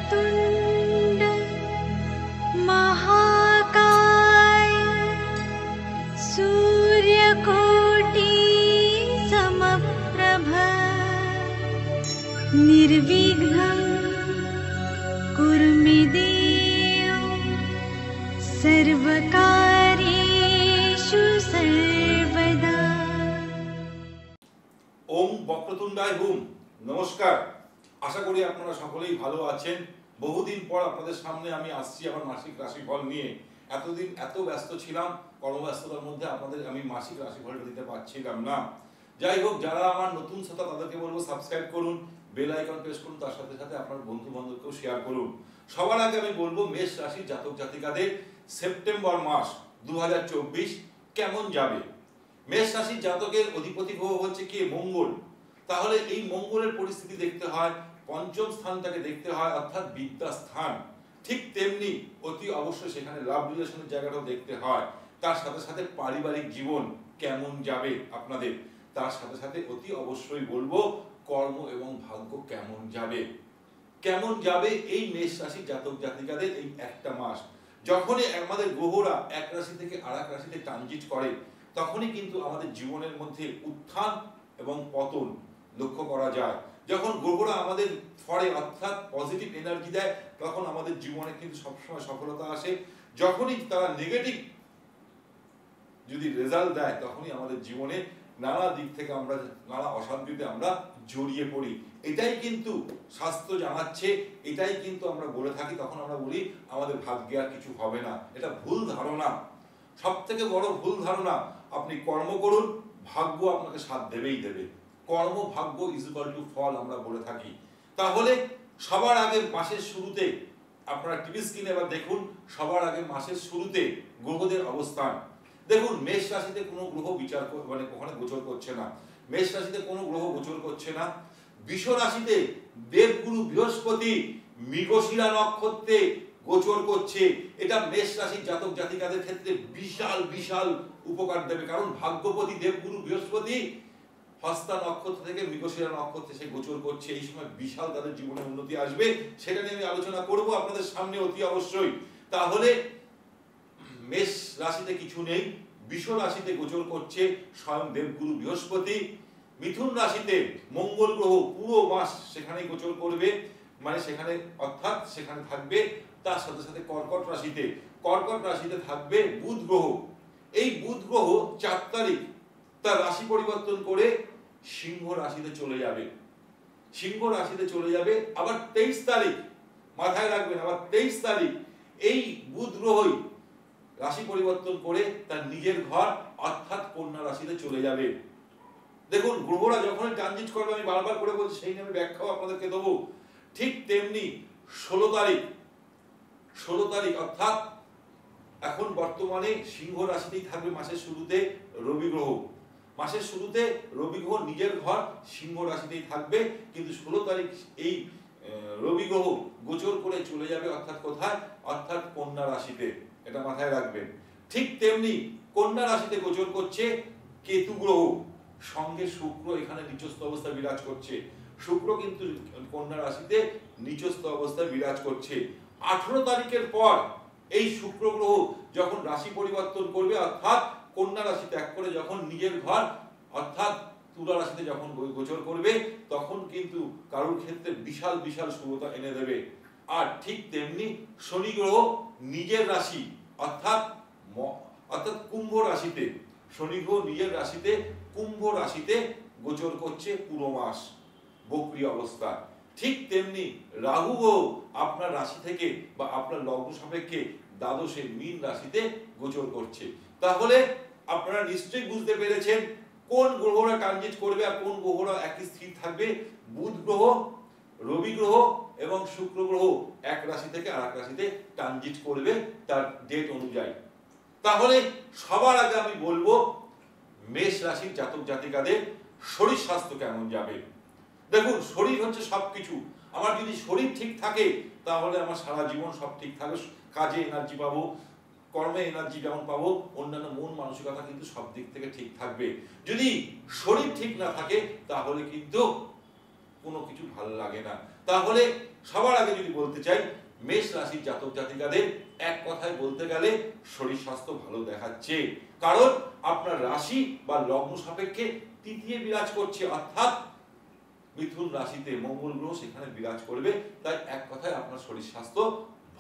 वक्रतुण्ड महाकाय सूर्यकोटि समप्रभ निर्विघ्नं कुरु मे देव सर्वकार्येषु सर्वदा। ओम বক্রতুণ্ডায় হুম। নমস্কার, আশা করি আপনারা সকলেই ভালো আছেন। বহুদিন পর আপনাদের সামনে আমি আসছি আমার মাসিক রাশিফল নিয়ে। এতদিন এত ব্যস্ত ছিলাম, কর্মব্যস্ততার মধ্যে আপনাদের আমি মাসিক রাশিফলটা দিতে পারছিলাম না। যাই হোক, যারা আমার নতুন শ্রোতা তাদেরকে বলবো সাবস্ক্রাইব করুন, বেল আইকন প্রেস করুন, তার সাথে সাথে আপনার বন্ধু বান্ধবকেও শেয়ার করুন। সবার আগে আমি বলবো মেষ রাশির জাতক জাতিকাদের সেপ্টেম্বর মাস 2024 কেমন যাবে। মেষ রাশির জাতকের অধিপতি গ্রহ হচ্ছে কি মঙ্গল। তাহলে এই মঙ্গলের পরিস্থিতি দেখতে হয়, পঞ্চম স্থানটাকে দেখতে হয়, অর্থাৎ বিদ্যা স্থান। ঠিক তেমনি অতি অবশ্যই সেখানে লাভ রিলেশনের জায়গাটাও দেখতে হয়। তার সাথে সাথে পারিবারিক জীবন কেমন যাবে আপনাদের, তার সাথে সাথে অতি অবশ্যই বলবো কর্ম এবং ভাগ্য কেমন যাবে। কেমন যাবে এই মেষ রাশির জাতক জাতিকাদের এই একটা মাস। যখনই আমাদের গ্রহরা এক রাশি থেকে আরেক রাশিতে ট্রানজিট করে, তখনই কিন্তু আমাদের জীবনের মধ্যে উত্থান এবং পতন লক্ষ্য করা যায়। যখন গ্রহরা আমাদের ফরে অর্থাৎ পজিটিভ এনার্জি দেয়, তখন আমাদের জীবনে কিন্তু সবসময় সফলতা আসে। যখনই তারা নেগেটিভ যদি রেজাল্ট দেয়, তখনই আমাদের জীবনে নানা দিক থেকে আমরা নানা অশান্তিতে আমরা জড়িয়ে পড়ি। এটাই কিন্তু শাস্ত্র জানাচ্ছে, এটাই কিন্তু আমরা বলে থাকি। তখন আমরা বলি আমাদের ভাগ্যে আর কিছু হবে না। এটা ভুল ধারণা, সব থেকে বড় ভুল ধারণা। আপনি কর্ম করুন, ভাগ্য আপনাকে সাথ দেবেই দেবে। কর্ম ভাগ্য ইজ ইকুয়াল টু ফল আমরা বলে থাকি। তাহলে সবার আগে মাসের শুরুতে আপনারা টিভি স্ক্রিনে এবার দেখুন, সবার আগে মাসের শুরুতে গ্রহদের অবস্থান দেখুন। মেষ রাশিতে কোনো গ্রহ বিচার মানে ওখানে গোচর করছে না। মেষ রাশিতে কোনো গ্রহ গোচর করছে না। বৃষ রাশিতে দেবগুরু বৃহস্পতি মৃগশিরা নক্ষত্রে গোচর করছে। এটা মেষ রাশির জাতক জাতিকাদের ক্ষেত্রে বিশাল বিশাল উপকার দেবে। কারণ ভাগ্যপতি দেবগুরু বৃহস্পতি হস্তা নক্ষত্র থেকে মৃগশিরা নক্ষত্রে সে গোচর করছে। এই সময় বিশাল তাদের জীবনে উন্নতি আসবে, সেটা নিয়ে আমি আলোচনা করব আপনাদের সামনে অতি অবশ্যই। তাহলে মেষ রাশিতে কিছু নেই, বৃষ রাশিতে গোচর করছে স্বয়ং দেবগুরু বৃহস্পতি। মিথুন রাশিতে মঙ্গল গ্রহ পুরো মাস সেখানেই গোচর করবে, মানে সেখানে অর্থাৎ সেখানে থাকবে। তার সাথে সাথে কর্কট রাশিতে থাকবে বুধ গ্রহ। এই বুধ গ্রহ 4 তারিখ তার রাশি পরিবর্তন করে সিংহ রাশিতে চলে যাবে। সিংহ রাশিতে চলে যাবে আবার 23 তারিখ, মাথায় রাখবেন, আবার 23 তারিখ এই বুধ গ্রহই রাশি পরিবর্তন করে তার নিজের ঘর অর্থাৎ কন্যা রাশিতে চলে যাবে। দেখুন, গ্রহরা যখন ট্রানজিট করবে, আমি বারবার করে বলছি, সেই নিয়ে ব্যাখ্যাও আপনাদেরকে দেবো। ঠিক তেমনি 16 তারিখ অর্থাৎ এখন বর্তমানে সিংহ রাশিতেই থাকবে মাসের শুরুতে রবি গ্রহ। মাসের শুরুতে রবি গ্রহ নিজের ঘর সিংহ রাশিতেই থাকবে, কিন্তু 16 তারিখ এই রবি গ্রহ গোচর করে চলে যাবে অর্থাৎ কোথায়, অর্থাৎ কন্যা রাশিতে। এটা মাথায় রাখবেন। ঠিক তেমনি কন্যা রাশিতে গোচর করছে কেতু গ্রহ, সঙ্গে শুক্র এখানে নিচস্থ অবস্থায় বিরাজ করছে। শুক্র কিন্তু কন্যা রাশিতে নিচস্থ অবস্থায় বিরাজ করছে। 18 তারিখের পর এই শুক্র গ্রহ যখন রাশি পরিবর্তন করবে, অর্থাৎ কন্যা রাশি ত্যাগ করে যখন নিজের ঘর অর্থাৎ তুলা রাশিতে যখন গোচর করবে, তখন কিন্তু কারোর ক্ষেত্রে বিশাল বিশাল শুভতা এনে দেবে। আর ঠিক তেমনি শনি গ্রহ নিজের রাশি অর্থাৎ কুম্ভ রাশিতে, শনি গ্রহ নিজের রাশিতে কুম্ভ রাশিতে গোচর করছে পুরো মাস বক্রী অবস্থা। ঠিক তেমনি রাহু গ্রহ আপনার রাশি থেকে বা আপনার লগ্ন সাপেক্ষে দ্বাদশে মীন রাশিতে গোচর করছে। তাহলে আপনারা নিশ্চয়ই বুঝতে পেরেছেন কোন গ্রহরা ট্রানজিট করবে আর কোন গ্রহরা একই স্থির থাকবে। বুধ গ্রহ, রবি গ্রহ এবং শুক্র গ্রহ এক রাশি থেকে আরেক রাশিতে ট্রানজিট করবে তার ডেট অনুযায়ী। তাহলে সবার আগে আমি বলবো মেষ রাশির জাতক জাতিকাদের শরীর স্বাস্থ্য কেমন যাবে। দেখুন, শরীর হচ্ছে সবকিছু। আমার যদি শরীর ঠিক থাকে, তাহলে আমার সারা জীবন সব ঠিক থাকবে। কাজে এনার্জি পাবো, কর্মে এনার্জি যেমন পাবো, অন্যান্য মন মানসিকতা কিন্তু সব দিক থেকে ঠিক থাকবে। যদি শরীর ঠিক না থাকে, তাহলে কিন্তু কোনো কিছু ভালো লাগে না। তাহলে সবার আগে যদি বলতে চাই, মেষ রাশির জাতক জাতিকাদের এক কথায় বলতে গেলে শরীর স্বাস্থ্য ভালো দেখাচ্ছে, কারণ আপনার রাশি বা লগ্ন সাপেক্ষে তৃতীয় বিরাজ করছে, অর্থাৎ মিথুন রাশিতে মঙ্গল গ্রহ সেখানে বিরাজ করবে। তাই এক কথায় আপনার শরীর স্বাস্থ্য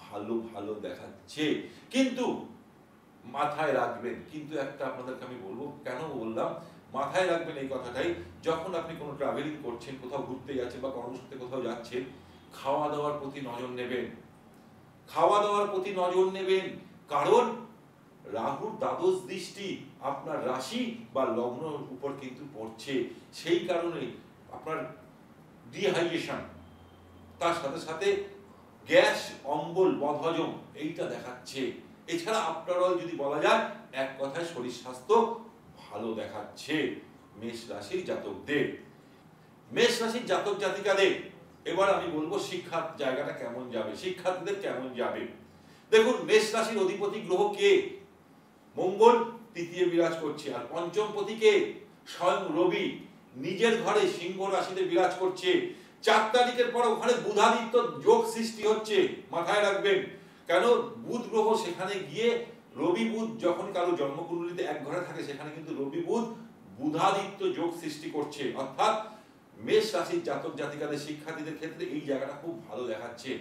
ভালো ভালো দেখাচ্ছে। কিন্তু মাথায় রাখবেন, কিন্তু একটা আপনাদেরকে আমি বলবো, কেন বললাম মাথায় রাখবেন এই কথাটাই, যখন আপনি কোনো ট্রাভেলিং করছেন, কোথাও ঘুরতে যাচ্ছেন বা কর্মসূত্রে কোথাও যাচ্ছেন, খাওয়া দাওয়ার প্রতি নজর নেবেন, খাওয়া দাওয়ার প্রতি নজর নেবেন, কারণ রাহুর দ্বাদশ দৃষ্টি আপনার রাশি বা লগ্নের উপর কিন্তু পড়ছে। সেই কারণে আপনার ডিহাইড্রেশন, তার সাথে সাথে গ্যাস, অম্বল, বদহজম এইটা দেখাচ্ছে। এছাড়া আফটার অল যদি বলা যায়, এক কথায় শরীর স্বাস্থ্য ভালো দেখাচ্ছে মেষ রাশির জাতকদের। মেষ রাশির জাতক জাতিকাদের এবার আমি বলবো শিক্ষার জায়গাটা কেমন যাবে, শিক্ষার্থীদের কেমন যাবে। দেখুন, মেষ রাশির অধিপতি গ্রহ কে? মঙ্গল তৃতীয় বিরাজ করছে, আর পঞ্চম পতিকে স্বয়ং রবি নিজের ঘরে সিংহ রাশিতে বিরাজ করছে। 4 তারিখের পর ওখানে বুধাদিত্য যোগ সৃষ্টি হচ্ছে, মাথায় রাখবেন। কেন? বুধ গ্রহ সেখানে গিয়ে, রবি বুধ যখন কারো জন্মকুণ্ডলিতে এক ঘরে থাকে, সেখানে কিন্তু রবি বুধ বুধাদিত্য যোগ সৃষ্টি করছে, অর্থাৎ মেষ রাশির জাতক জাতিকাদের শিক্ষার্থীদের ক্ষেত্রে এই জায়গাটা খুব ভালো দেখাচ্ছে।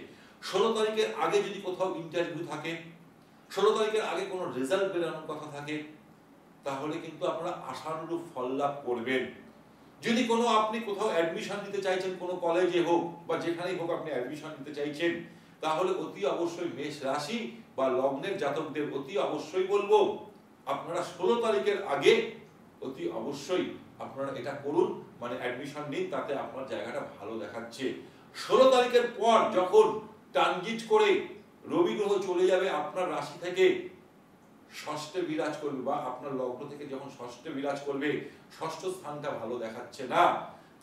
16 তারিখের আগে যদি কোথাও ইন্টারভিউ থাকে, 16 তারিখের আগে কোনো রেজাল্ট বেরোনোর কথা থাকে, তাহলে কিন্তু আপনারা আশানুরূপ ফল লাভ করবেন। যদি কোনো আপনি কোথাও অ্যাডমিশন নিতে চাইছেন, কোনো কলেজে হোক বা যেখানেই হোক আপনি অ্যাডমিশন নিতে চাইছেন, তাহলে অতি অবশ্যই মেষ রাশি বা লগ্নের জাতকদের অতি অবশ্যই বলবো আপনারা 16 তারিখের আগে অতি অবশ্যই আপনারা এটা করুন, মানে অ্যাডমিশন নিন, তাতে আপনার জায়গাটা ভালো দেখাচ্ছে। 16 তারিখের পর যখন ট্রানজিট করে রবি গ্রহ চলে যাবে আপনার রাশি থেকে ষষ্ঠে বিরাজ করবে, বা আপনার লগ্ন থেকে যখন ষষ্ঠে বিরাজ করবে, ষষ্ঠ স্থানটা ভালো দেখাচ্ছে না।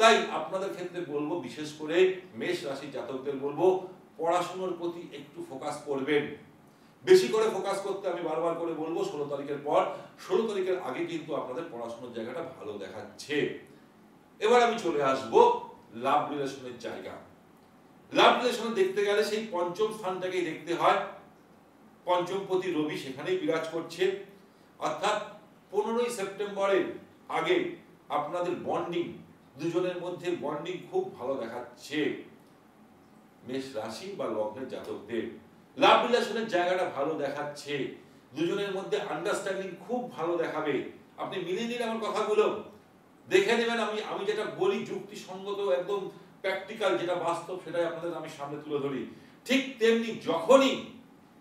তাই আপনাদের ক্ষেত্রে বলবো, বিশেষ করে মেষ রাশির জাতকদের বলবো পড়াশোনার প্রতি একটু ফোকাস করবেন, বেশি করে ফোকাস করতে আমি বারবার করে বলবো। 16 তারিখের পর, 16 তারিখের আগে কিন্তু আপনাদের পড়াশোনার জায়গাটা ভালো দেখাচ্ছে। এবার আমি চলে আসব লাভ রিলেশনের জায়গা। লাভ রিলেশনে দেখতে গেলে সেই পঞ্চম স্থানটাকেই দেখতে হয়। পঞ্চমপতি রবি সেখানেই বিরাজ করছে, অর্থাৎ 15ই সেপ্টেম্বরের আগে আপনাদের বন্ডিং, দুজনের মধ্যে বন্ডিং খুব ভালো দেখাচ্ছে মেষ রাশি বা লগ্নের জাতকদের। লাভ রিলেশনের জায়গাটা ভালো দেখাচ্ছে, দুজনের মধ্যে আন্ডারস্ট্যান্ডিং খুব ভালো দেখাবে। আপনি মিলিয়ে নিন আমার কথাগুলো, দেখে নেবেন আমি যেটা বলি যুক্তিসঙ্গত, একদম প্র্যাকটিক্যাল, যেটা বাস্তব সেটাই আপনাদের আমি সামনে তুলে ধরি। ঠিক তেমনি যখনই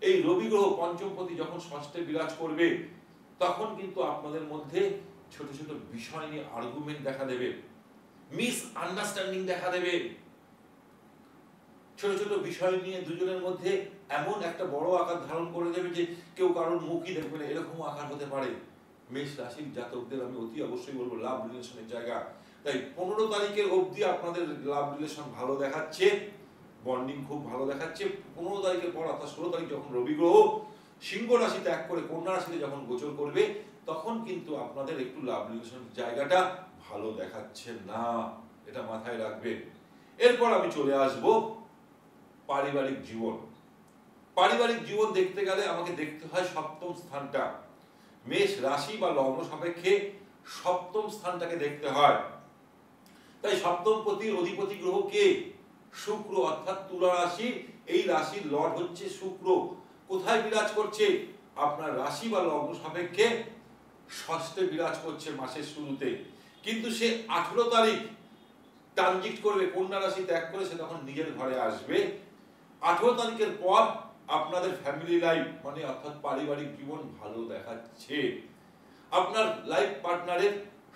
এই রবি গ্রহ পঞ্চমপতি যখন ষষ্ঠে বিরাজ করবে, তখন কিন্তু আপনাদের মধ্যে ছোট ছোট বিষয় নিয়ে আর্গুমেন্ট দেখা দেবে, মিস আন্ডারস্ট্যান্ডিং দেখা দেবে। ছোট ছোট বিষয় নিয়ে দুজনের মধ্যে এমন একটা বড় আকার ধারণ করে দেবে যে কেউ কারোর মুখই দেখবে না, এরকম আকার হতে পারে। মেষ রাশির জাতকদের আমি অতি অবশ্যই বলবো লাভ রিলেশনের জায়গা। তাই 15 তারিখের অবধি আপনাদের লাভ রিলেশন ভালো দেখাচ্ছে, বন্ডিং খুব ভালো দেখাচ্ছে। 15 তারিখের পর অর্থাৎ 16 তারিখ যখন রবি গ্রহ সিংহ রাশি ত্যাগ করে কন্যা রাশিতে যখন গোচর করবে, তখন কিন্তু আপনাদের একটু লাভ রিলেশনের জায়গাটা ভালো দেখাচ্ছে না, এটা মাথায় রাখবেন। এরপর আমি চলে আসব পারিবারিক জীবন। পারিবারিক জীবন দেখতে গেলে আমাকে দেখতে হয় সপ্তম স্থানটা। মেষ রাশি বা লগ্ন সাপেক্ষে সপ্তম স্থানটাকে দেখতে হয়। তাই সপ্তম পতির অধিপতি গ্রহ কে? শুক্র, অর্থাৎ তুলা রাশি। এই রাশির লর্ড হচ্ছে শুক্র। কোথায় বিরাজ করছে? আপনার রাশি বা লগ্ন সাপেক্ষে ষষ্ঠে বিরাজ করছে মাসের শুরুতে, কিন্তু সে 18 তারিখ ট্রানজিট করবে, কন্যা রাশি ত্যাগ করে সে তখন নিজের ঘরে আসবে। 18 তারিখের পর আপনাদের ফ্যামিলি লাইফ মানে অর্থাৎ পারিবারিক জীবন ভালো দেখাচ্ছে। আপনার লাইফ পার্টনারের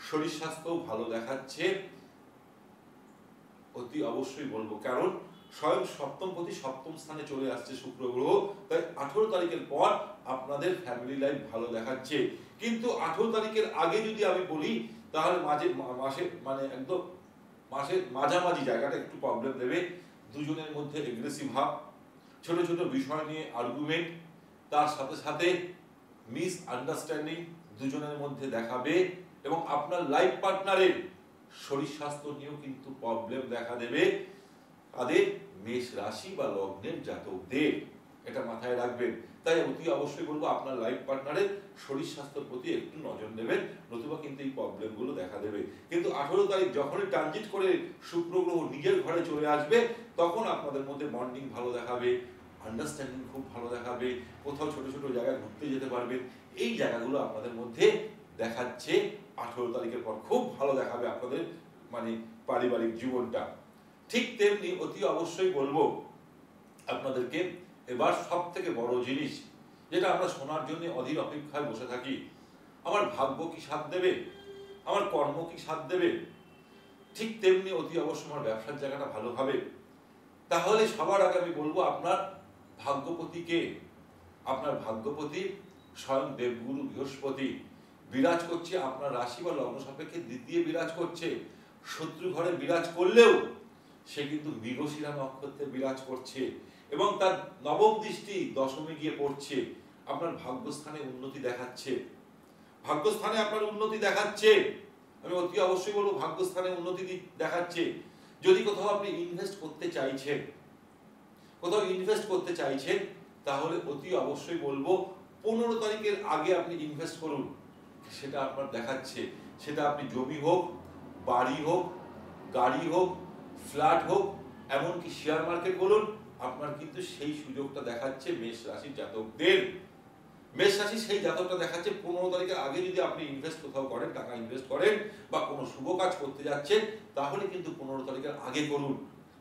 শরীর স্বাস্থ্য ভালো দেখাচ্ছে, অতি অবশ্যই বলবো, কারণ স্বয়ং সপ্তমপতি সপ্তম স্থানে চলে আসছে শুক্র গ্রহ। তাই 18 তারিখের পর আপনাদের ফ্যামিলি লাইফ ভালো দেখাচ্ছে। কিন্তু 18 তারিখের আগে যদি আমি বলি, তাহলে মাসে মানে একদম মাসের মাঝামাঝি জায়গাটা একটু প্রবলেম দেবে। দুজনের মধ্যে এগ্রেসিভ ভাব, ছোট ছোট বিষয় নিয়ে আর্গুমেন্ট, তার সাথে সাথে মিস আন্ডারস্ট্যান্ডিং দুজনের মধ্যে দেখাবে, এবং আপনার লাইফ পার্টনারের শরীর স্বাস্থ্য নিয়েও কিন্তু প্রবলেম দেখা দেবে তাদের মেষ রাশি বা লগ্নের জাতকদের, এটা মাথায় রাখবেন। তাই অতি অবশ্যই বলবো আপনার লাইফ পার্টনারের শরীর স্বাস্থ্যের প্রতি একটু নজর দেবেন, নতুবা কিন্তু এই প্রবলেমগুলো দেখা দেবে। কিন্তু 18 তারিখ যখনই ট্রানজিট করে শুক্র গ্রহ নিজের ঘরে চলে আসবে, তখন আপনাদের মধ্যে বন্ডিং ভালো দেখাবে, আন্ডারস্ট্যান্ডিং খুব ভালো দেখাবে, কোথাও ছোট ছোট জায়গায় ঘুরতে যেতে পারবেন। এই জায়গাগুলো আপনাদের মধ্যে দেখাচ্ছে 18 তারিখের পর খুব ভালো দেখাবে আপনাদের মানে পারিবারিক জীবনটা। ঠিক তেমনি অতি অবশ্যই বলবো আপনাদেরকে এবার সব থেকে বড় জিনিস যেটা আমরা শোনার জন্য অধীর অপেক্ষায় বসে থাকি, আমার ভাগ্য কি সাথ দেবে, আমার কর্ম কি সাথ দেবে, ঠিক তেমনি অতি অবশ্যই আমার ব্যবসার জায়গাটা ভালো হবে। তাহলে সবার আগে আমি বলবো আপনার ভাগ্যপতিকে, আপনার ভাগ্যপতি স্বয়ং দেবগুরু বৃহস্পতি বিরাজ করছে আপনার রাশি বা লগ্ন সাপেক্ষে দ্বিতীয় বিরাজ করছে। শত্রু ঘরে বিরাজ করলেও সে কিন্তু মৃগশিরা নক্ষত্রে বিরাজ করছে এবং তার নবম দৃষ্টি দশমে গিয়ে পড়ছে, আপনার ভাগ্যস্থানে উন্নতি দেখাচ্ছে, ভাগ্যস্থানে আপনার উন্নতি দেখাচ্ছে। আমি অতি অবশ্যই বলবো ভাগ্যস্থানে উন্নতি দেখাচ্ছে। যদি কোথাও আপনি ইনভেস্ট করতে চাইছেন, কোথাও ইনভেস্ট করতে চাইছেন, তাহলে অতি অবশ্যই বলবো 15 তারিখের আগে আপনি ইনভেস্ট করুন, সেটা আপনার দেখাচ্ছে। সেটা আপনি জমি হোক, বাড়ি হোক, গাড়ি হোক, ফ্ল্যাট হোক, এমনকি শেয়ার মার্কেট বলুন, আপনার কিন্তু সেই সুযোগটা দেখাচ্ছে মেষ রাশির জাতকদের। মেষ রাশি সেই জাতকটা দেখাচ্ছে 15 তারিখের আগে যদি আপনি ইনভেস্ট কোথাও করেন, টাকা ইনভেস্ট করেন বা কোনো শুভ কাজ করতে যাচ্ছেন, তাহলে কিন্তু 15 তারিখের আগে করুন।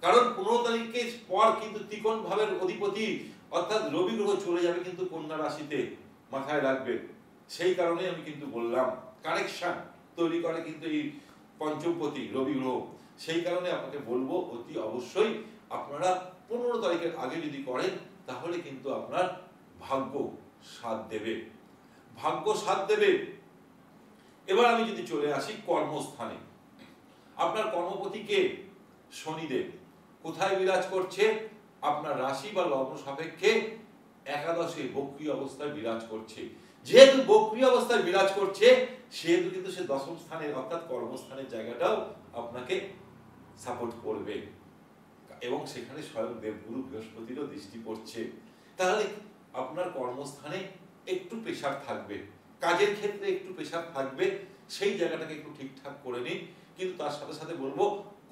কারণ 15 তারিখের পর কিন্তু ত্রিকোণ ভাবের অধিপতি অর্থাৎ রবি গ্রহ চলে যাবে কিন্তু কন্যা রাশিতে, মাথায় রাখবেন। সেই কারণে আমি কিন্তু বললাম কানেকশন তৈরি করে কিন্তু এই পঞ্চমপতি রবি গ্রহ। সেই কারণে আপনাকে বলবো অতি অবশ্যই আপনারা 15 তারিখের আগে যদি করেন, তাহলে কিন্তু আপনার ভাগ্য সাথ দেবে, ভাগ্য সাথ দেবে। এবার আমি যদি চলে আসি কর্মস্থানে, আপনার কর্মপতি কে? শনিদেব। কোথায় বিরাজ করছে? আপনার রাশি বা লগ্ন সাপেক্ষে একাদশে বক্রী অবস্থায় বিরাজ করছে। যেহেতু বক্রী অবস্থায় বিরাজ করছে, সেহেতু কিন্তু সে দশম স্থানের অর্থাৎ কর্মস্থানের জায়গাটাও আপনাকে সাপোর্ট করবে এবং সেখানে স্বয়ং দেবগুরু বৃহস্পতিরও দৃষ্টি পড়ছে। তাহলে আপনার কর্মস্থানে একটু প্রেসার থাকবে, কাজের ক্ষেত্রে একটু প্রেসার থাকবে, সেই জায়গাটাকে একটু ঠিকঠাক করে নিন। কিন্তু তার সাথে সাথে বলবো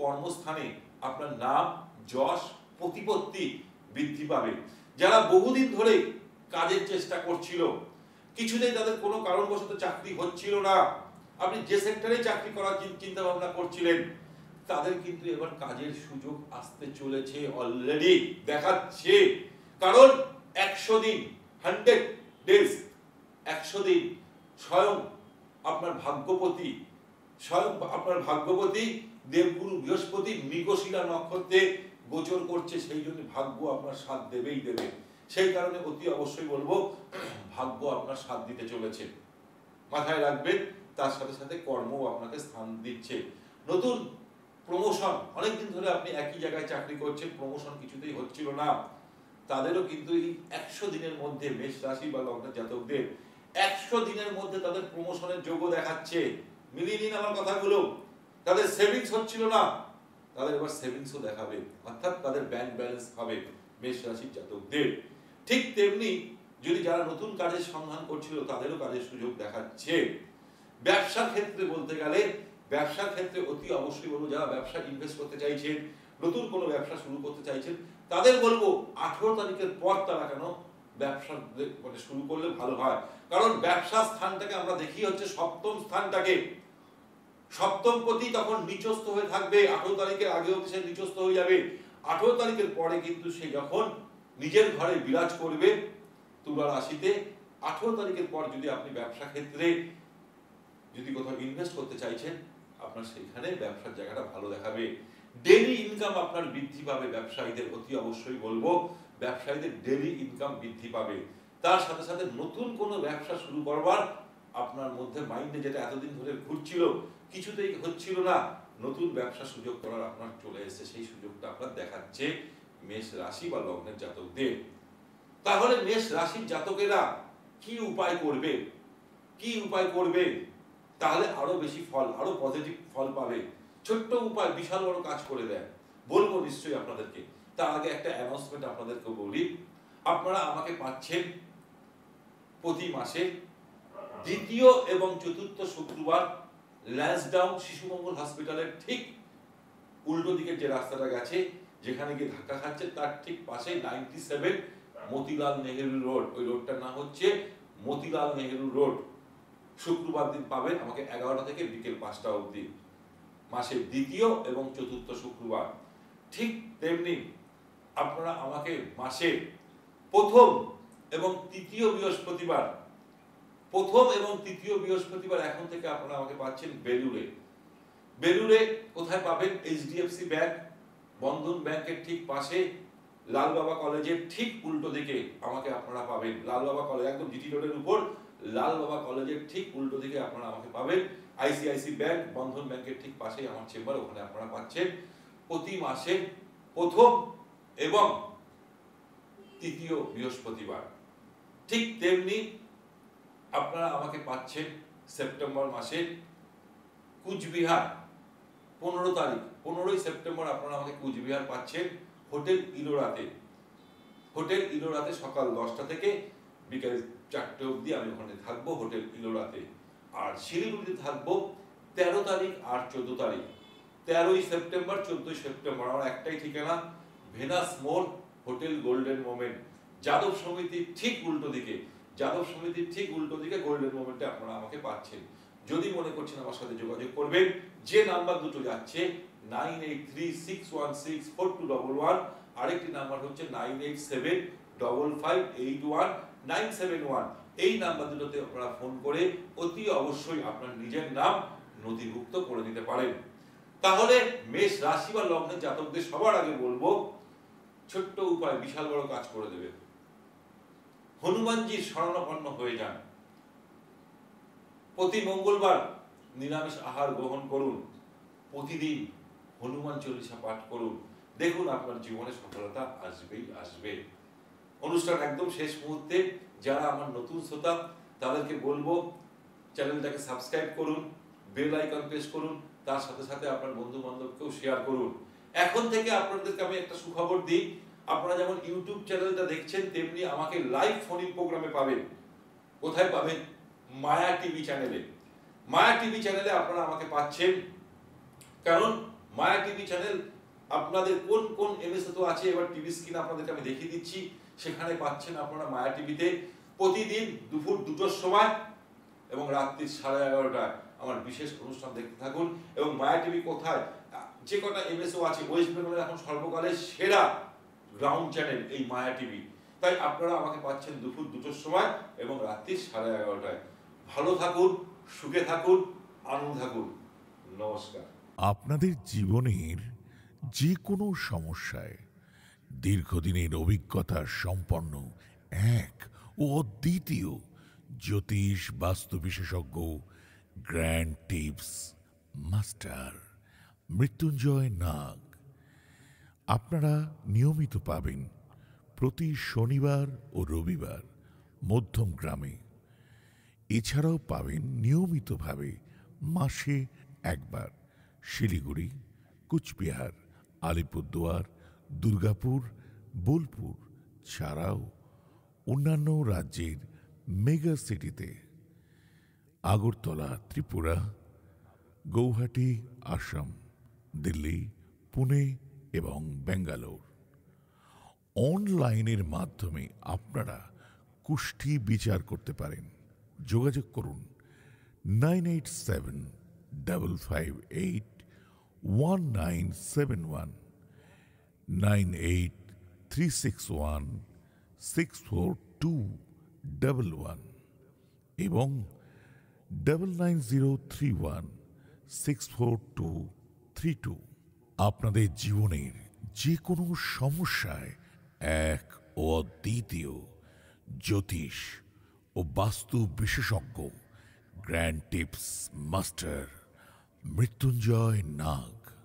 কর্মস্থানে আপনার নাম, যশ, প্রতিপত্তি বৃদ্ধি পাবে। যারা বহুদিন ধরে কাজের চেষ্টা করছিল, কিছুতেই তাদের কোনো কারণবশত চাকরি হচ্ছিল না, আপনি যে সেক্টরে চাকরি করার চিন্তা ভাবনা করছিলেন, তাদের কিন্তু এবার কাজের সুযোগ আসতে চলেছে, অলরেডি দেখাচ্ছে। কারণ 100 দিন 100 ডেজ 100 দিন স্বয়ং আপনার ভাগ্যপতি, স্বয়ং আপনার ভাগ্যপতি দেবগুরু বৃহস্পতি মৃগশিরা নক্ষত্রে গোচর করছে। সেই জন্য ভাগ্য আপনার সাথ দেবেই দেবে। সেই কারণে অতি অবশ্যই বলবো ভাগ্য আপনার সাথ দিতে চলেছে, মাথায় রাখবেন। তার সাথে সাথে কর্মও আপনাকে স্থান দিচ্ছে। নতুন প্রমোশন, অনেকদিন ধরে আপনি একই জায়গায় চাকরি করছেন, প্রমোশন কিছুতেই হচ্ছিল না, তাদেরও কিন্তু এই 100 দিনের মধ্যে মেষ রাশি বা লগ্নের জাতকদের 100 দিনের মধ্যে তাদের প্রমোশনের যোগ্য দেখাচ্ছে। মিলিয়ে নিন আমার কথাগুলো। তাদের সেভিংস হচ্ছিল না, তাদের এবার সেভিংসও দেখাবে, অর্থাৎ তাদের ব্যাংক ব্যালেন্স হবে মেষ রাশির জাতকদের। ঠিক তেমনি যদি যারা নতুন কাজের সন্ধান করছিল, তাদেরও কাজের সুযোগ দেখাচ্ছে। ব্যবসার ক্ষেত্রে বলতে গেলে, ব্যবসার ক্ষেত্রে অতি অবশ্যই বলবো যারা ব্যবসা ইনভেস্ট করতে চাইছেন, নতুন কোনো ব্যবসা শুরু করতে চাইছেন, তাদের বলবো 18 তারিখের পর তারা কেন ব্যবসা মানে শুরু করলে ভালো হয়। কারণ ব্যবসা স্থানটাকে আমরা দেখি হচ্ছে সপ্তম স্থানটাকে, সপ্তম পতি তখন নিচস্থ হয়ে থাকবে। 18 তারিখের আগে অবধি সে নিচস্থ হয়ে যাবে। 18 তারিখের পরে কিন্তু সে যখন নিজের ঘরে বিরাজ করবে তুলা রাশিতে, 18 তারিখের পর যদি আপনি ব্যবসা ক্ষেত্রে যদি কোথাও ইনভেস্ট করতে চাইছেন, আপনার সেখানে ব্যবসার জায়গাটা ভালো দেখাবে। ডেইলি ইনকাম আপনার বৃদ্ধি পাবে। ব্যবসায়ীদের অতি অবশ্যই বলবো ব্যবসায়ীদের ডেইলি ইনকাম বৃদ্ধি পাবে। তার সাথে সাথে নতুন কোনো ব্যবসা শুরু করবার আপনার মধ্যে মাইন্ডে যেটা এতদিন ধরে ঘুরছিল, কিছুতেই হচ্ছিল না, নতুন ব্যবসা সুযোগ করার আপনার চলে এসেছে, সেই সুযোগটা আপনার দেখাচ্ছে মেষ রাশি বা লগ্নের জাতকদের। তাহলে মেষ রাশির জাতকেরা কি উপায় করবে, কি উপায় করবে তাহলে আরো বেশি ফল, আরো পজিটিভ ফল পাবে? ছোট্ট উপায় বিশাল বড় কাজ করে দেয়, বলবো নিশ্চয়ই আপনাদেরকে। তার আগে একটা অ্যানাউন্সমেন্ট আপনাদেরকে বলি, আপনারা আমাকে পাচ্ছেন প্রতি মাসে দ্বিতীয় এবং চতুর্থ শুক্রবার ল্যান্সডাউন শিশু মঙ্গল হসপিটালের ঠিক উল্টো দিকের যে রাস্তাটা গেছে, যেখানে গিয়ে ধাক্কা খাচ্ছে, তার ঠিক পাশে 97 মতিলাল নেহেরু রোড, ওই রোডটার নাম হচ্ছে মতিলাল নেহেরু রোড। শুক্রবার দিন পাবেন আমাকে 11টা থেকে বিকেল 5টা অবধি, মাসের দ্বিতীয় এবং চতুর্থ শুক্রবার। ঠিক তেমনি আপনারা আমাকে মাসের প্রথম এবং তৃতীয় বৃহস্পতিবার, এখন থেকে আপনারা আমাকে পাচ্ছেন বেলুড়ে। বেলুড়ে কোথায় পাবেন? এইচডিএফসি ব্যাংক, বন্ধন ব্যাংকের ঠিক পাশে, লালবাবা কলেজের ঠিক উল্টো দিকে আমাকে আপনারা পাবেন। লালবাবা কলেজ একদম জিটি রোডের উপর, লালবাবা কলেজের ঠিক উল্টো দিকে আপনারা আমাকে পাবেন। আইসিআইসি ব্যাংক, বন্ধন ব্যাংকের ঠিক পাশেই আমার চেম্বার, ওখানে আপনারা পাচ্ছেন প্রতি মাসে প্রথম এবং তৃতীয় বৃহস্পতিবার। ঠিক তেমনি আপনারা আমাকে পাচ্ছেন সেপ্টেম্বর মাসে কুচবিহার 15 তারিখ, 15ই সেপ্টেম্বর আপনারা আমাকে কুচবিহার পাচ্ছেন হোটেল ইলোরাতে। হোটেল ইলোরাতে সকাল 10টা থেকে বিকেল 4টে অবধি আমি ওখানে থাকবো হোটেল ইলোরাতে। আর শিলিগুড়িতে থাকবো 13 তারিখ আর 14 তারিখ। 13ই সেপ্টেম্বর, 14ই সেপ্টেম্বর আমার একটাই ঠিকানা, ভেনাস মোড়, হোটেল গোল্ডেন মোমেন্ট, যাদব সমিতির ঠিক উল্টো দিকে, গোল্ডেন মোমেন্টে আপনারা আমাকে পাচ্ছেন। যদি মনে করছেন আমার সাথে যোগাযোগ করবেন, যে নাম্বার দুটো যাচ্ছে 9836164211, আরেকটি নাম্বার হচ্ছে 9875581971, এই নাম্বার দুটোতে আপনারা ফোন করে অতি অবশ্যই আপনার নিজের নাম নথিভুক্ত করে দিতে পারেন। তাহলে মেষ রাশি বা লগ্নের জাতকদের সবার আগে বলবো, ছোট্ট উপায় বিশাল বড় কাজ করে দেবে। হনুমানজির শরণাপন্ন হয়ে যান। প্রতি মঙ্গলবার নিরামিষ আহার গ্রহণ করুন, প্রতিদিন হনুমান চল্লিশা পাঠ করুন, দেখুন আপনার জীবনে সফলতা আসবেই আসবে। অনুষ্ঠান একদম শেষ মুহূর্তে, যারা আমার নতুন শ্রোতা তাদেরকে বলবো চ্যানেলটাকে সাবস্ক্রাইব করুন, বেল আইকন প্রেস করুন, তার সাথে সাথে আপনার বন্ধু বান্ধবকেও শেয়ার করুন। এখন থেকে আপনাদেরকে আমি একটা সুখবর দিই, আপনারা যেমন ইউটিউব চ্যানেলটা দেখছেন, তেমনি আমাকে লাইভ ফোন ইন প্রোগ্রামে পাবেন। কোথায় পাবেন? মায়া টিভি চ্যানেলে। মায়া টিভি চ্যানেলে আপনারা আমাকে পাচ্ছেন, কারণ মায়া টিভি চ্যানেল আপনাদের কোন কোন এমএসএ তো আছে, এবার টিভি স্ক্রিন আপনাদেরকে আমি দেখিয়ে দিচ্ছি। সেখানে পাচ্ছেন আপনারা মায়া টিভিতে প্রতিদিন দুপুর 2টোর সময় এবং রাত্রি 11:30টায় আমার বিশেষ অনুষ্ঠান দেখতে থাকুন। এবং মায়া টিভি কোথায়, যে কটা এমএসও আছে, ওয়েস্ট বেঙ্গলের এখন সর্বকালের সেরা গ্রাউন্ড চ্যানেল এই মায়া টিভি। তাই আপনারা আমাকে পাচ্ছেন দুপুর 2টোর সময় এবং রাত্রি 11:30টায়। ভালো থাকুন, সুখে থাকুন, আনন্দ থাকুন। নমস্কার। আপনাদের জীবনের যে কোনো সমস্যায় দীর্ঘদিনের অভিজ্ঞতা সম্পন্ন এক ও অদ্বিতীয় জ্যোতিষ বাস্তু বিশেষজ্ঞ গ্র্যান্ড টিপস মাস্টার মৃত্যুঞ্জয় নাগ আপনারা নিয়মিত পাবেন প্রতি শনিবার ও রবিবার মধ্যম গ্রামে। এছাড়াও পাবেন নিয়মিতভাবে মাসে একবার শিলিগুড়ি, কুচবিহার, আলিপুরদুয়ার, দুর্গাপুর, বোলপুর ছাড়াও অন্যান্য রাজ্যের মেগা সিটিতে আগরতলা, ত্রিপুরা, গৌহাটি, আসাম, দিল্লি, পুনে এবং ব্যাঙ্গালোর। অনলাইনের মাধ্যমে আপনারা কুষ্ঠি বিচার করতে পারেন। যোগাযোগ করুন 9875581971, 9836164211 এবং 9903164232। আপনাদের জীবনের যে কোনো সমস্যায় এক ও অদ্বিতীয় জ্যোতিষ ও বাস্তু বিশেষজ্ঞ গ্র্যান্ড টিপস মাস্টার মৃত্যুঞ্জয় নাগ